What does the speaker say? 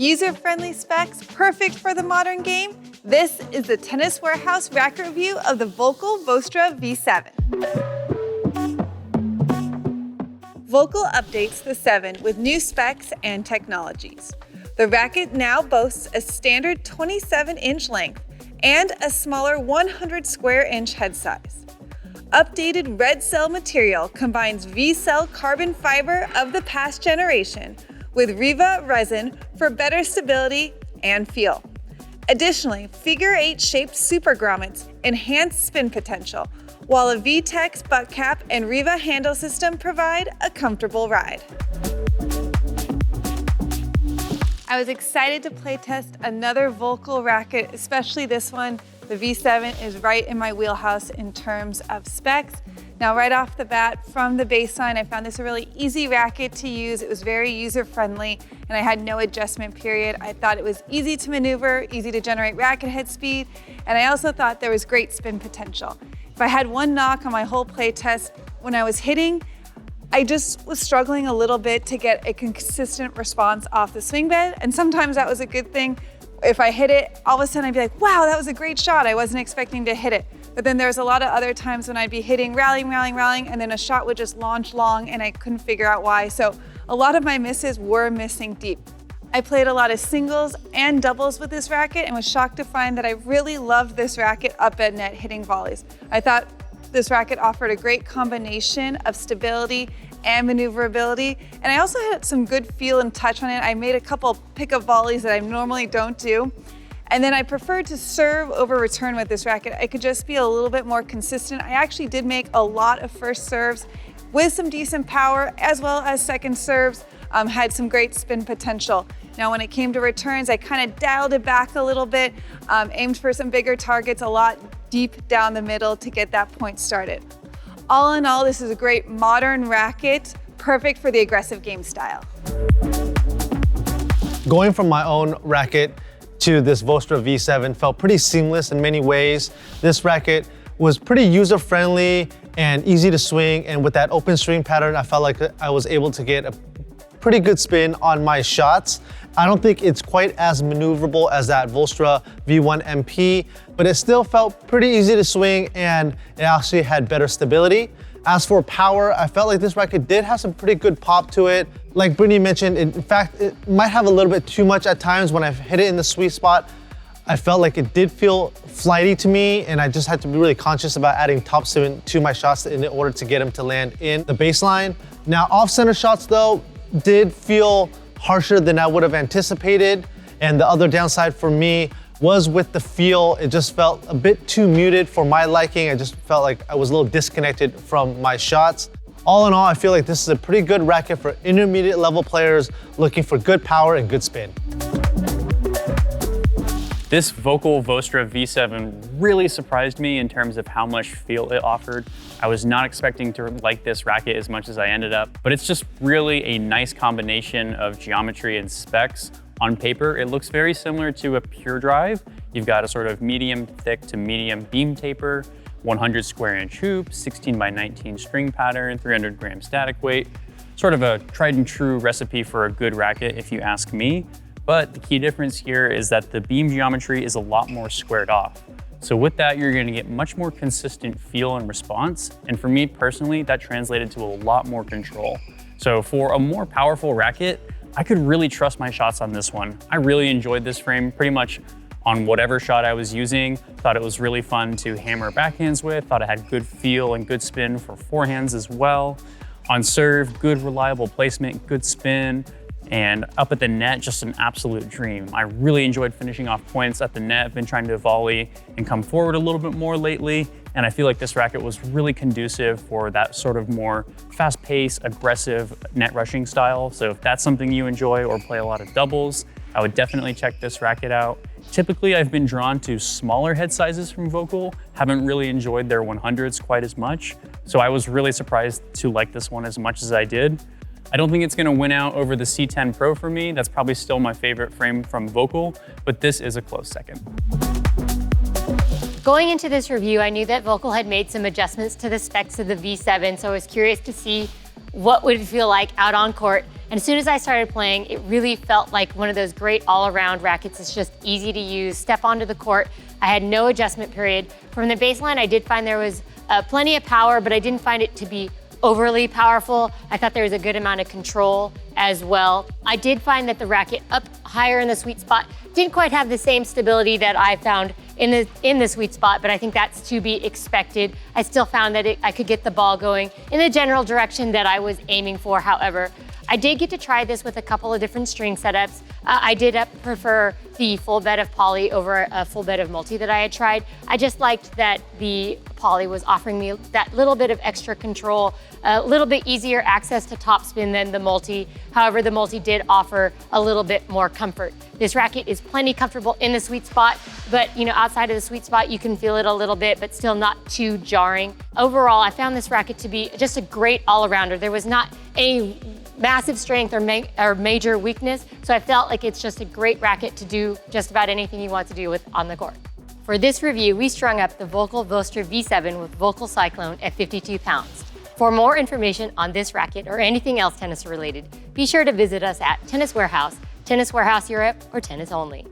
user-friendly specs perfect for the modern game? This is the Tennis Warehouse racket review of the Volkl Vostra V7. Volkl updates the 7 with new specs and technologies. The racket now boasts a standard 27-inch length and a smaller 100 square inch head size. Updated red cell material combines V-cell carbon fiber of the past generation with REVA resin for better stability and feel. Additionally, figure-8 shaped Super Grommets enhance spin potential, while a VTEX butt cap and REVA handle system provide a comfortable ride. I was excited to playtest another Volkl racket, especially this one. The V7 is right in my wheelhouse in terms of specs. Now, right off the bat, from the baseline, I found this a really easy racket to use. It was very user-friendly, and I had no adjustment period. I thought it was easy to maneuver, easy to generate racket head speed, and I also thought there was great spin potential. If I had one knock on my whole play test, when I was hitting, I just was struggling a little bit to get a consistent response off the swing bed, and sometimes that was a good thing. If I hit it, all of a sudden I'd be like, wow, that was a great shot. I wasn't expecting to hit it. But then there's a lot of other times when I'd be hitting, rallying, and then a shot would just launch long and I couldn't figure out why. So a lot of my misses were missing deep. I played a lot of singles and doubles with this racket and was shocked to find that I really loved this racket up at net hitting volleys. I thought this racket offered a great combination of stability and maneuverability. And I also had some good feel and touch on it. I made a couple pickup volleys that I normally don't do. And then I preferred to serve over return with this racket. I could just be a little bit more consistent. I actually did make a lot of first serves with some decent power, as well as second serves, had some great spin potential. Now, when it came to returns, I kind of dialed it back a little bit, aimed for some bigger targets a lot deep down the middle to get that point started. All in all, this is a great modern racket, perfect for the aggressive game style. Going from my own racket to this Vostra V7 felt pretty seamless in many ways. This racket was pretty user-friendly and easy to swing, and with that open string pattern, I felt like I was able to get a pretty good spin on my shots. I don't think it's quite as maneuverable as that Vostra V1 MP, but it still felt pretty easy to swing and it actually had better stability. As for power, I felt like this racket did have some pretty good pop to it. Like Brittany mentioned, in fact, it might have a little bit too much at times when I've hit it in the sweet spot. I felt like it did feel flighty to me, and I just had to be really conscious about adding topspin to my shots in order to get them to land in the baseline. Now, off-center shots though, did feel harsher than I would have anticipated. And the other downside for me was with the feel. It just felt a bit too muted for my liking. I just felt like I was a little disconnected from my shots. All in all, I feel like this is a pretty good racket for intermediate level players looking for good power and good spin. This Volkl Vostra V7 really surprised me in terms of how much feel it offered. I was not expecting to like this racket as much as I ended up, but it's just really a nice combination of geometry and specs. On paper, it looks very similar to a pure drive. You've got a sort of medium thick to medium beam taper, 100 square inch hoop, 16 by 19 string pattern, 300 gram static weight. Sort of a tried and true recipe for a good racket if you ask me. But the key difference here is that the beam geometry is a lot more squared off. So with that, you're gonna get much more consistent feel and response. And for me personally, that translated to a lot more control. So for a more powerful racket, I could really trust my shots on this one. I really enjoyed this frame pretty much on whatever shot I was using. Thought it was really fun to hammer backhands with. Thought it had good feel and good spin for forehands as well. On serve, good reliable placement, good spin. And up at the net, just an absolute dream. I really enjoyed finishing off points at the net. I've been trying to volley and come forward a little bit more lately. And I feel like this racket was really conducive for that sort of more fast-paced, aggressive net rushing style. So if that's something you enjoy or play a lot of doubles, I would definitely check this racket out. Typically, I've been drawn to smaller head sizes from Volkl. Haven't really enjoyed their 100s quite as much. So I was really surprised to like this one as much as I did. I don't think it's gonna win out over the C10 Pro for me. That's probably still my favorite frame from Volkl, but this is a close second. Going into this review, I knew that Volkl had made some adjustments to the specs of the V7, so I was curious to see what would it feel like out on court. And as soon as I started playing, it really felt like one of those great all-around rackets. It's just easy to use, step onto the court. I had no adjustment period. From the baseline, I did find there was plenty of power, but I didn't find it to be overly powerful. I thought there was a good amount of control as well. I did find that the racket up higher in the sweet spot didn't quite have the same stability that I found in the sweet spot, but I think that's to be expected. I still found that I could get the ball going in the general direction that I was aiming for. However, I did get to try this with a couple of different string setups. I did prefer the full bed of poly over a full bed of multi that I had tried. I just liked that the poly was offering me that little bit of extra control, a little bit easier access to topspin than the multi. However, the multi did offer a little bit more comfort. This racket is plenty comfortable in the sweet spot, but outside of the sweet spot, you can feel it a little bit, but still not too jarring. Overall, I found this racket to be just a great all-arounder. There was not any massive strength or major weakness, so I felt like it's just a great racket to do just about anything you want to do with on the court. For this review, we strung up the Volkl Vostra V7 with Volkl Cyclone at 52 pounds. For more information on this racket or anything else tennis related, be sure to visit us at Tennis Warehouse, Tennis Warehouse Europe, or Tennis Only.